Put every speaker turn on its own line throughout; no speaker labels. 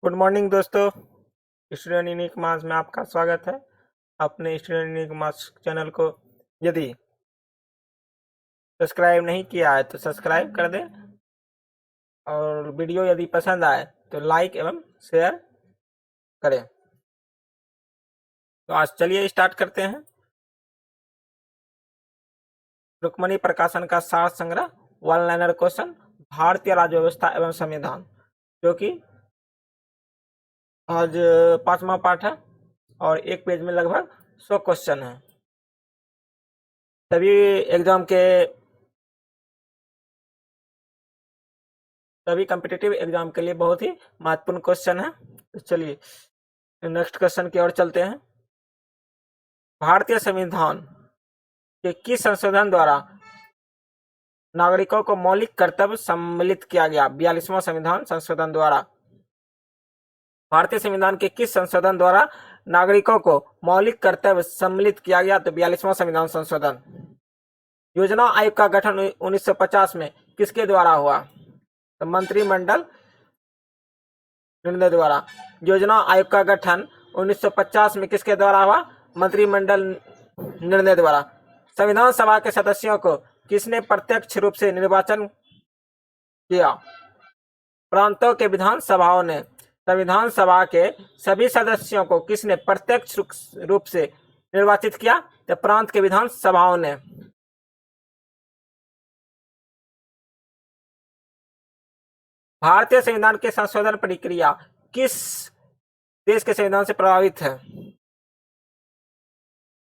Good morning दोस्तों। Student unique मास में आपका स्वागत है। अपने स्टूडेंट यूनिक मास चैनल को यदि सब्सक्राइब नहीं किया है तो सब्सक्राइब कर दें और वीडियो यदि पसंद आए तो लाइक एवं शेयर करें। तो आज चलिए स्टार्ट करते हैं। रुक्मणी प्रकाशन का सार संग्रह वन लाइनर क्वेश्चन, भारतीय राज्य व्यवस्था एवं संविधान, जो कि आज 5वां पाठ है और एक पेज में लगभग 100 क्वेश्चन है। सभी कॉम्पिटिटिव एग्जाम के लिए बहुत ही महत्वपूर्ण क्वेश्चन है। तो चलिए नेक्स्ट क्वेश्चन की ओर चलते हैं। भारतीय संविधान के किस संशोधन द्वारा नागरिकों को मौलिक कर्तव्य सम्मिलित किया गया? 42वां संविधान संशोधन द्वारा। भारतीय संविधान के किस संशोधन द्वारा नागरिकों को मौलिक कर्तव्य सम्मिलित किया गया? तो 42वां संविधान संशोधन। योजना आयोग का गठन 1950 में किसके द्वारा हुआ? तो मंत्रिमंडल निर्णय द्वारा। योजना आयोग का गठन 1950 में किसके द्वारा हुआ? मंत्रिमंडल निर्णय द्वारा। संविधान सभा के सदस्यों को किसने प्रत्यक्ष रूप से निर्वाचन किया? प्रांतों के विधान सभाओं ने। संविधान सभा के सभी सदस्यों को किसने प्रत्यक्ष रूप से निर्वाचित किया? तो प्रांत के विधान सभाओं ने। भारतीय संविधान के संशोधन प्रक्रिया किस देश के संविधान से प्रभावित है?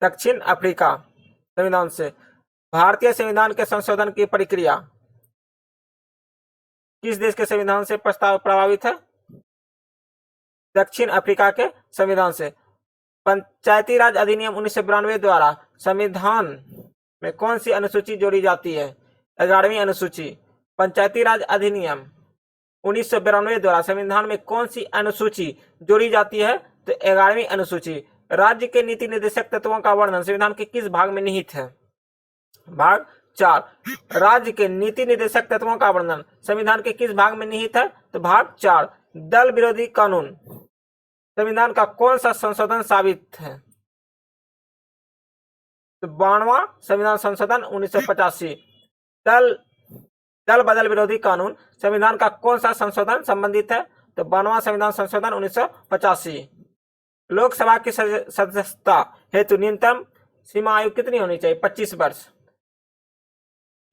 दक्षिण अफ्रीका संविधान से। भारतीय संविधान के संशोधन की प्रक्रिया किस देश के संविधान से प्रभावित है? दक्षिण अफ्रीका के संविधान से। पंचायती राज अधिनियम 1992 द्वारा संविधान में कौन सी अनुसूची जोड़ी जाती है? 11वीं अनुसूची। पंचायती राज अधिनियम 1992 द्वारा संविधान में कौन सी अनुसूची जोड़ी जाती है? तो 11वीं अनुसूची। राज्य के नीति निर्देशक तत्वों का वर्णन संविधान के किस भाग में निहित है? भाग 4। राज्य के नीति निर्देशक तत्वों का वर्णन संविधान के किस भाग में निहित है? तो भाग 4। दल विरोधी कानून संविधान का कौन सा संशोधन साबित है? तो 92वां संविधान संशोधन 1985। दल बदल विरोधी कानून संविधान का कौन सा संशोधन संबंधित है? तो 92वां संविधान संशोधन 1985। लोकसभा की सदस्यता हेतु न्यूनतम सीमा आयु कितनी होनी चाहिए? 25 वर्ष।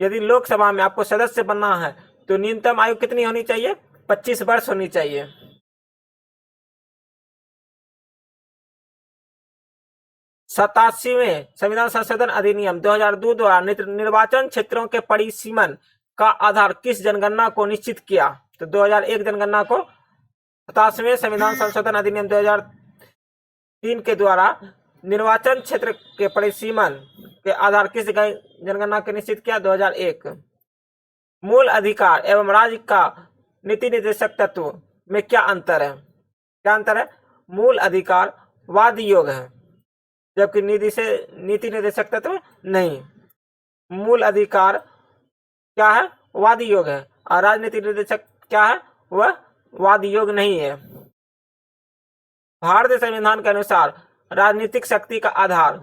यदि लोकसभा में आपको सदस्य बनना है तो न्यूनतम आयु कितनी होनी चाहिए? 25 वर्ष होनी चाहिए। सतासीवें संविधान संशोधन अधिनियम 2002 द्वारा निर्वाचन क्षेत्रों के परिसीमन का आधार किस जनगणना को निश्चित किया? तो 2001 जनगणना को। 87वें संविधान संशोधन अधिनियम 2003 के द्वारा निर्वाचन क्षेत्र के परिसीमन के आधार किस जनगणना के निश्चित किया? 2001। मूल अधिकार एवं राज्य का नीति निर्देशक तत्व में क्या अंतर है? क्या अंतर है? मूल अधिकार वाद योग है जबकि नीति निर्देशक तत्व नहीं। मूल अधिकार क्या है? वाद योग है और राजनीति निर्देशक क्या है? वह वाद योग नहीं है। भारतीय संविधान के अनुसार राजनीतिक शक्ति का आधार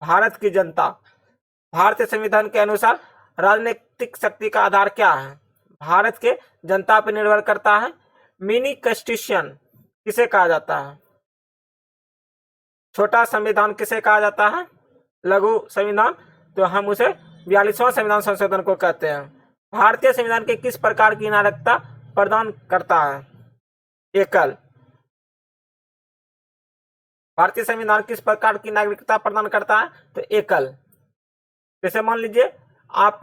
भारत की जनता। भारतीय संविधान के अनुसार राजनीतिक शक्ति का आधार क्या है? भारत के जनता पर निर्भर करता है। मिनी कॉन्स्टिट्यूशन किसे कहा जाता है? छोटा संविधान किसे कहा जाता है? लघु संविधान। तो हम उसे 42वां संविधान संशोधन को कहते हैं। भारतीय संविधान के किस प्रकार की नागरिकता प्रदान करता है? एकल। भारतीय संविधान किस प्रकार की नागरिकता प्रदान करता है? तो एकल। जैसे मान लीजिए आप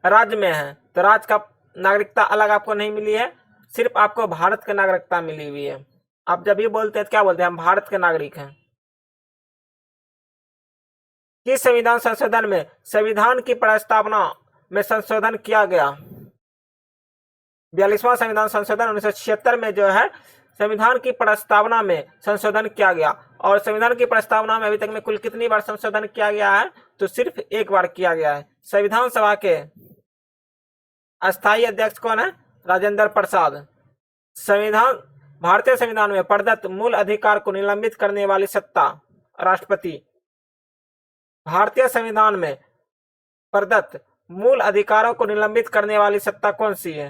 राज्य में हैं तो राज्य का नागरिकता अलग आपको नहीं मिली है, सिर्फ आपको भारत की नागरिकता मिली हुई है। आप जब ये बोलते हैं तो क्या बोलते हैं? हम भारत के नागरिक हैं। किस संविधान संशोधन में संविधान की प्रस्तावना में संशोधन किया गया? 42वां संविधान संशोधन 1976 में जो है संविधान की प्रस्तावना में संशोधन किया गया। और संविधान की प्रस्तावना में अभी तक में कुल कितनी बार संशोधन किया गया है? तो सिर्फ एक बार किया गया है। संविधान सभा के अस्थायी अध्यक्ष कौन है? राजेंद्र प्रसाद। संविधान भारतीय संविधान में प्रदत्त मूल अधिकार को निलंबित करने वाली सत्ता राष्ट्रपति। भारतीय संविधान में प्रदत्त मूल अधिकारों को निलंबित करने वाली सत्ता कौन सी है?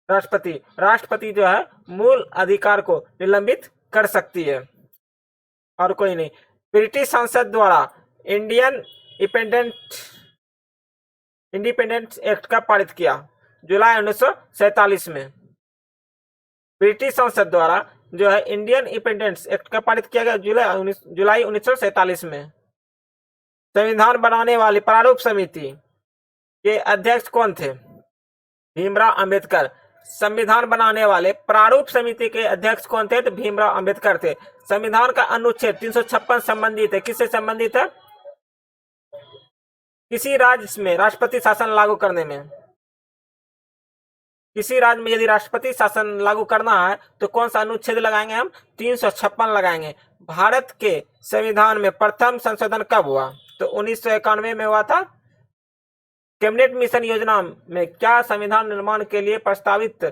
राष्ट्रपति। राष्ट्रपति जो है मूल अधिकार को निलंबित कर सकती है और कोई नहीं। ब्रिटिश संसद द्वारा इंडियन इंडिपेंडेंस एक्ट का पारित किया? जुलाई 1947 में। ब्रिटिश संसद द्वारा जो है इंडियन इंडिपेंडेंस एक्ट का पारित किया गया जुलाई 1947 में। संविधान बनाने वाली प्रारूप समिति के अध्यक्ष कौन थे? भीमराव अंबेडकर। संविधान बनाने वाले प्रारूप समिति के अध्यक्ष कौन थे? तो भीमराव अंबेडकर थे। संविधान का अनुच्छेद 356 संबंधित है, किससे संबंधित है? किसी राज्य में राष्ट्रपति शासन लागू करने में। किसी राज्य में यदि राष्ट्रपति शासन लागू करना है तो कौन सा अनुच्छेद लगाएंगे हम? 356 लगाएंगे। भारत के संविधान में प्रथम संशोधन कब हुआ? तो 1991 में हुआ था। कैबिनेट मिशन योजना में क्या संविधान निर्माण के लिए प्रस्तावित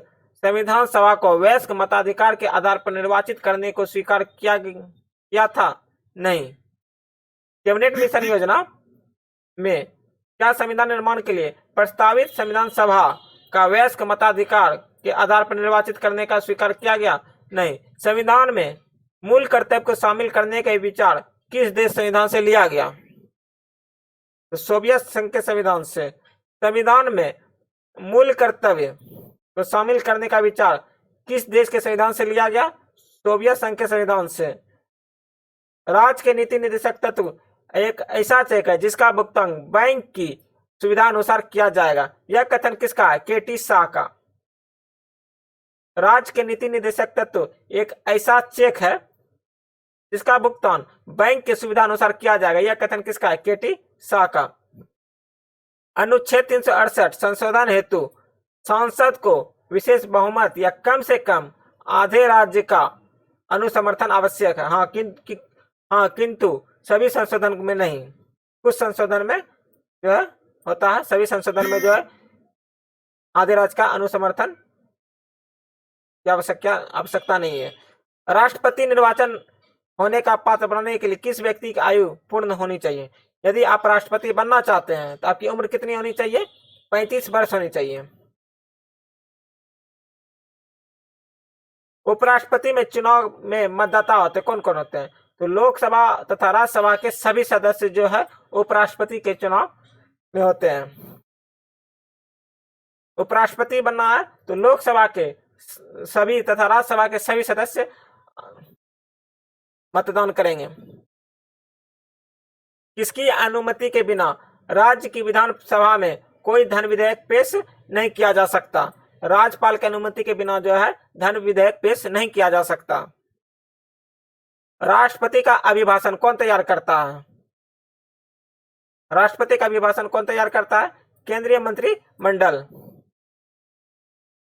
संविधान सभा को वयस्क मताधिकार के आधार पर निर्वाचित करने को स्वीकार किया था? नहीं। कैबिनेट मिशन योजना में क्या संविधान निर्माण के लिए प्रस्तावित संविधान सभा का वयस्क मताधिकार के आधार पर निर्वाचित करने का स्वीकार किया गया? नहीं। संविधान में मूल कर्तव्य को शामिल करने का विचार किस देश संविधान से लिया गया? तो सोवियत संघ के संविधान से। संविधान में मूल कर्तव्य को शामिल करने का विचार किस देश के संविधान से लिया गया? सोवियत संघ के संविधान से। राज्य के नीति निर्देशक तत्व एक ऐसा चेक है जिसका भुगतान बैंक की सुविधा अनुसार किया जाएगा। यह कथन किसका है? के.टी. शाह का। राज्य के नीति निर्देशक तत्व एक ऐसा चेक है जिसका भुगतान बैंक की सुविधा अनुसार किया जाएगा। यह कथन किसका है? के.टी. शाह का। अनुच्छेद 368 संशोधन हेतु सांसद को विशेष बहुमत या कम से कम आधे राज्य का अनुसमर्थन आवश्यक है। किंतु सभी संशोधन में नहीं। कुछ संशोधन में जो है होता है, सभी संशोधन में जो है आधे राज्य का अनुसमर्थन की आवश्यकता नहीं है। राष्ट्रपति निर्वाचन होने का पात्र बनने के लिए किस व्यक्ति की आयु पूर्ण होनी चाहिए? यदि आप राष्ट्रपति बनना चाहते हैं तो आपकी उम्र कितनी होनी चाहिए? 35 वर्ष होनी चाहिए। उपराष्ट्रपति में चुनाव में मतदाता होते कौन कौन होते हैं? तो लोकसभा तथा राज्यसभा के सभी सदस्य जो है उपराष्ट्रपति के चुनाव में होते हैं। उपराष्ट्रपति बनना है तो लोकसभा के सभी तथा राज्यसभा के सभी सदस्य मतदान करेंगे। किसकी अनुमति के बिना राज्य की विधानसभा में कोई धन विधेयक पेश नहीं किया जा सकता? राज्यपाल की अनुमति के बिना जो है धन विधेयक पेश नहीं किया जा सकता। राष्ट्रपति का अभिभाषण कौन तैयार करता है? राष्ट्रपति का अभिभाषण कौन तैयार करता है? केंद्रीय मंत्रिमंडल।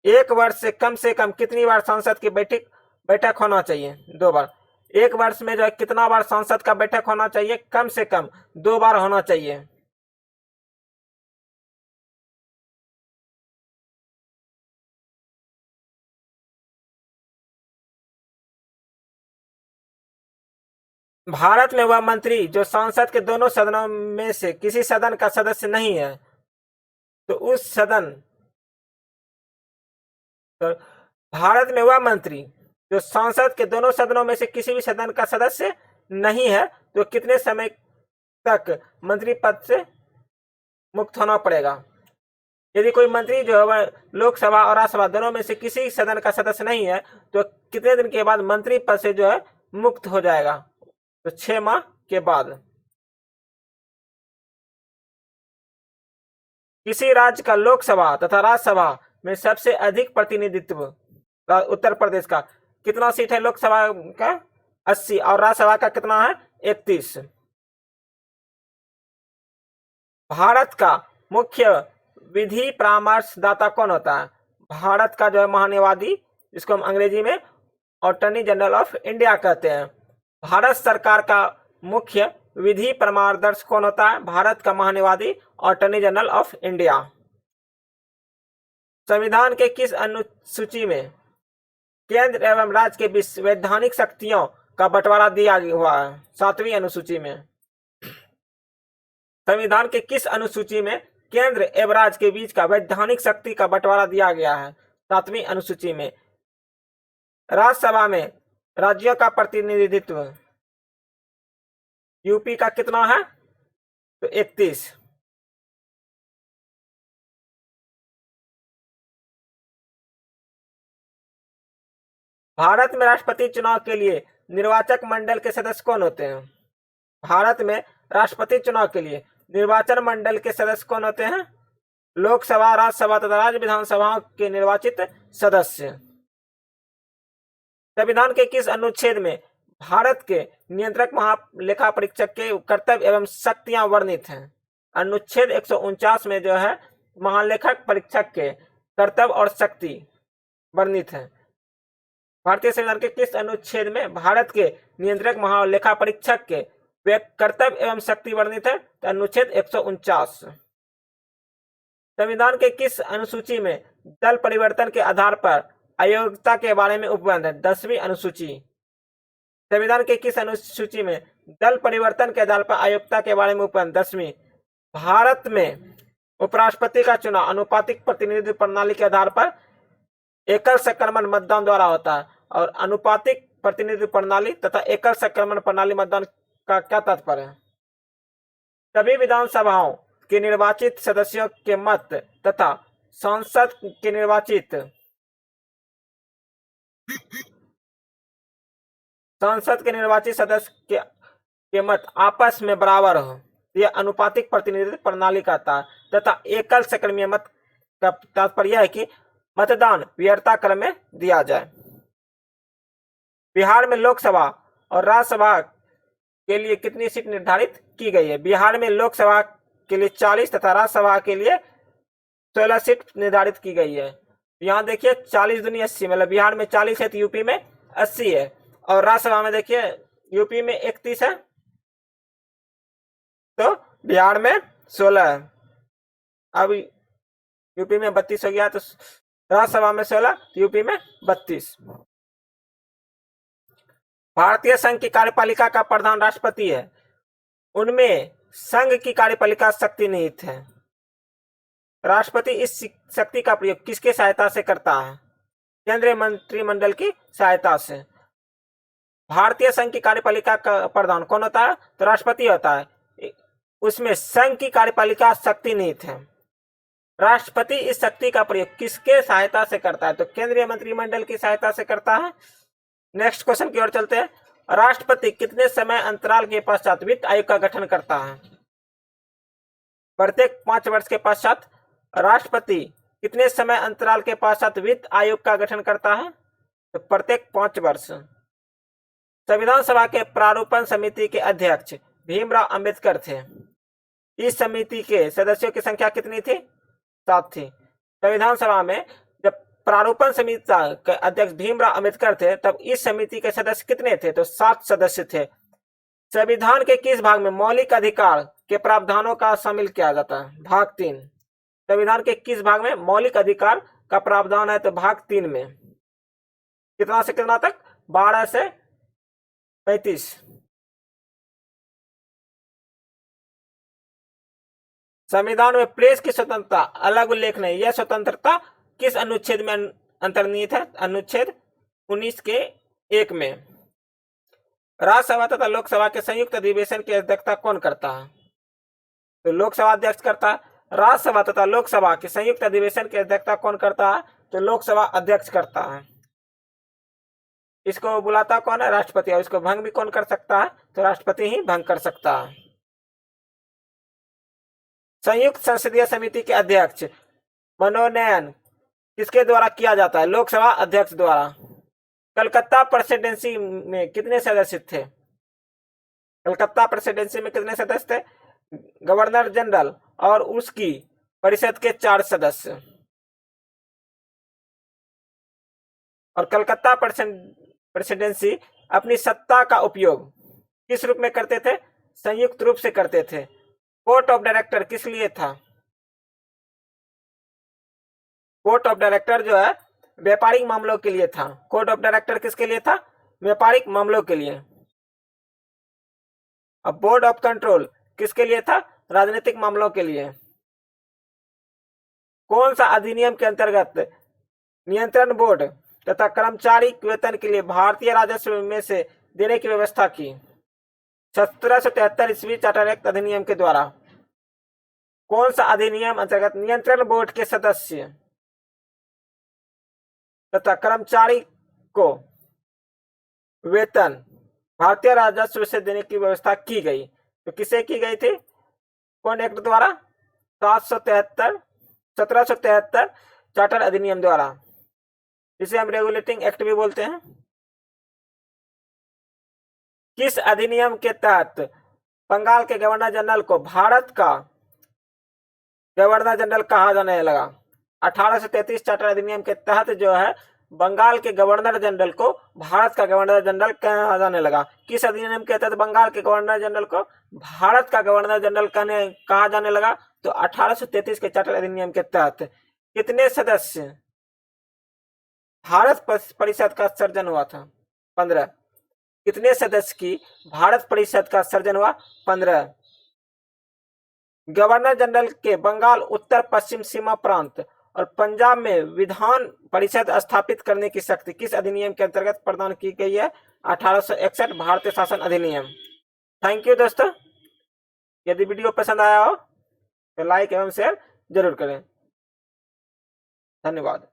एक वर्ष से कम कितनी बार संसद की बैठक होना चाहिए? 2 बार। एक वर्ष में जो है कितना बार संसद का बैठक होना चाहिए? कम से कम 2 बार होना चाहिए। भारत में वह मंत्री जो संसद के दोनों सदनों में से किसी सदन का सदस्य नहीं है तो उस सदन तो भारत में वह मंत्री जो संसद के दोनों सदनों में से किसी भी सदन का सदस्य नहीं है तो कितने समय तक मंत्री पद से मुक्त होना पड़ेगा? यदि कोई मंत्री जो है लोकसभा और राज्यसभा दोनों में से किसी सदन का सदस्य नहीं है तो कितने दिन के बाद मंत्री पद से जो है मुक्त हो जाएगा? तो 6 माह के बाद। किसी राज्य का लोकसभा तथा राज्यसभा में सबसे अधिक प्रतिनिधित्व उत्तर प्रदेश का कितना सीट है? लोकसभा का 80 और राज्यसभा का कितना है? 31। भारत का मुख्य विधि परामर्शदाता कौन होता है? भारत का जो है महान्यायवादी, जिसको हम अंग्रेजी में अटॉर्नी जनरल ऑफ इंडिया कहते हैं। भारत सरकार का मुख्य विधि परामर्शदाता कौन होता है? भारत का महान्यायवादी अटॉर्नी जनरल ऑफ इंडिया। संविधान के किस अनुसूची में केंद्र एवं राज्य के बीच वैधानिक शक्तियों का बंटवारा दिया हुआ है? 7वीं अनुसूची में। संविधान के किस अनुसूची में केंद्र एवं राज्य के बीच का वैधानिक शक्ति का बंटवारा दिया गया है? 7वीं अनुसूची में। राज्यसभा में राज्यों का प्रतिनिधित्व यूपी का कितना है? तो 31। भारत में राष्ट्रपति चुनाव के लिए निर्वाचक मंडल के सदस्य कौन होते हैं? भारत में राष्ट्रपति चुनाव के लिए निर्वाचन मंडल के सदस्य कौन होते हैं? लोकसभा, राज्यसभा तथा राज्य विधानसभाओं के निर्वाचित सदस्य। संविधान के किस अनुच्छेद में भारत के नियंत्रक महालेखा परीक्षक के कर्तव्य एवं शक्तियां वर्णित हैं? अनुच्छेद 149 में जो है महालेखक परीक्षक के कर्तव्य और शक्ति वर्णित है। भारतीय संविधान के किस अनुच्छेद में भारत के नियंत्रक महालेखा परीक्षक के कर्तव्य एवं शक्ति वर्णित है? तो अनुच्छेद 149। संविधान के किस अनुसूची में दल परिवर्तन के आधार पर अयोग्यता के बारे में उपबंध है? 10वीं अनुसूची। संविधान के किस अनुसूची में दल परिवर्तन के आधार पर अयोग्यता के बारे में उपबंध? 10वीं। भारत में उपराष्ट्रपति का चुनाव अनुपातिक प्रतिनिधित्व प्रणाली के आधार पर एकल संक्रमण मतदान द्वारा होता है। और अनुपातिक प्रतिनिधित्व प्रणाली तथा एकल संक्रमण प्रणाली मतदान का क्या तात्पर्य है? सभी विधानसभाओं के निर्वाचित सदस्यों के मत तथा संसद के निर्वाचित सदस्य के मत आपस में बराबर हो, यह अनुपातिक प्रतिनिधित्व प्रणाली कहता है। तथा एकल संक्रमणीय मत का तात्पर्य है कि मतदान वरीयता क्रम में दिया जाए। बिहार में लोकसभा और राज्यसभा के लिए कितनी सीट निर्धारित की गई है? बिहार में लोकसभा के लिए 40 तथा राज्यसभा के लिए 16 सीट निर्धारित की गई है। यहाँ देखिए 40 दूनी 80, मतलब बिहार में 40 है तो यूपी में 80 है। और राज्यसभा में देखिए यूपी में 31 है तो बिहार में 16 है। अब यूपी में 32 हो गया तो राज्यसभा में 16, यूपी में 32। भारतीय संघ की कार्यपालिका का प्रधान राष्ट्रपति है। उनमें संघ की कार्यपालिका शक्ति निहित है। राष्ट्रपति इस शक्ति का प्रयोग किसके सहायता से करता है? केंद्रीय मंत्रिमंडल की सहायता से। भारतीय संघ की कार्यपालिका का प्रधान कौन होता है? तो राष्ट्रपति होता है। उसमें संघ की कार्यपालिका शक्ति निहित है। राष्ट्रपति इस शक्ति का प्रयोग किसके सहायता से करता है? तो केंद्रीय मंत्रिमंडल की सहायता से करता है। नेक्स्ट क्वेश्चन की ओर चलते हैं। राष्ट्रपति कितने समय अंतराल के पश्चात वित्त आयोग का गठन करता है? प्रत्येक 5 वर्ष के पश्चात राष्ट्रपति कितने समय अंतराल के पश्चात वित्त आयोग का गठन करता है? तो प्रत्येक 5 वर्ष। संविधान सभा के प्रारूपण समिति के अध्यक्ष भीमराव अंबेडकर थे। इस समिति के सदस्यों की संख्या कितनी थी? 7 थी। संविधान सभा में जब प्रारूपण समिति के अध्यक्ष भीमराव अंबेडकर थे तब इस समिति के सदस्य कितने थे? तो 7 सदस्य थे। संविधान के किस भाग में मौलिक अधिकार के प्रावधानों का शामिल किया जाता है? भाग 3। संविधान के किस भाग में मौलिक अधिकार का प्रावधान है? तो भाग 3 में। कितना से कितना तक? 12 से 35। संविधान में प्रेस की स्वतंत्रता अलग उल्लेख नहीं। यह स्वतंत्रता किस अनुच्छेद में अंतर्निहित है? अनुच्छेद 19 के 1 में। राज्यसभा तथा लोकसभा के संयुक्त अधिवेशन की अध्यक्षता कौन करता है? तो लोकसभा अध्यक्ष करता है। राज्यसभा तथा लोकसभा के संयुक्त अधिवेशन की अध्यक्षता कौन करता है? तो लोकसभा अध्यक्ष करता है। इसको बुलाता कौन है? राष्ट्रपति। और इसको भंग भी कौन कर सकता है? तो राष्ट्रपति ही भंग कर सकता है। संयुक्त संसदीय समिति के अध्यक्ष मनोनयन किसके द्वारा किया जाता है? लोकसभा अध्यक्ष द्वारा। कलकत्ता प्रेसिडेंसी में कितने सदस्य थे? कलकत्ता प्रेसिडेंसी में कितने सदस्य थे? गवर्नर जनरल और उसकी परिषद के 4 सदस्य। और कलकत्ता प्रेसिडेंसी अपनी सत्ता का उपयोग किस रूप में करते थे? संयुक्त रूप से करते थे। कोर्ट ऑफ डायरेक्टर किस लिए था? कोर्ट ऑफ डायरेक्टर जो है व्यापारिक मामलों के लिए था। कोड ऑफ डायरेक्टर किसके लिए था? व्यापारिक मामलों के लिए। अब बोर्ड ऑफ कंट्रोल किसके लिए था? राजनीतिक मामलों के लिए। कौन सा अधिनियम के अंतर्गत नियंत्रण बोर्ड तथा कर्मचारी वेतन के लिए भारतीय राजस्व में से देने की व्यवस्था की? 1773 ईस्वी चार्टर एक्ट अधिनियम के द्वारा। कौन सा अधिनियम अंतर्गत नियंत्रण बोर्ड के सदस्य तथा कर्मचारी को वेतन भारतीय राजस्व से देने की व्यवस्था की गई? तो किसे की गई थी? कौन एक्ट द्वारा? 1773 चार्टर अधिनियम द्वारा, जिसे हम रेगुलेटिंग एक्ट भी बोलते हैं। किस अधिनियम के तहत बंगाल के गवर्नर जनरल को भारत का गवर्नर जनरल कहा जाने लगा? 1833 चार्टर अधिनियम के तहत जो है बंगाल के गवर्नर जनरल को भारत का गवर्नर जनरल कहा जाने लगा। किस अधिनियम के तहत बंगाल के गवर्नर जनरल को भारत का गवर्नर जनरल कहा जाने लगा? तो 1833 के चार्टर अधिनियम के तहत। कितने सदस्य भारत परिषद का सर्जन हुआ था? 15। कितने सदस्य की भारत परिषद का सर्जन हुआ? 15। गवर्नर जनरल के बंगाल उत्तर पश्चिम सीमा प्रांत और पंजाब में विधान परिषद स्थापित करने की शक्ति किस अधिनियम के अंतर्गत प्रदान की गई है? 1861 भारतीय शासन अधिनियम। थैंक यू दोस्तों। यदि वीडियो पसंद आया हो तो लाइक एवं शेयर जरूर करें। धन्यवाद।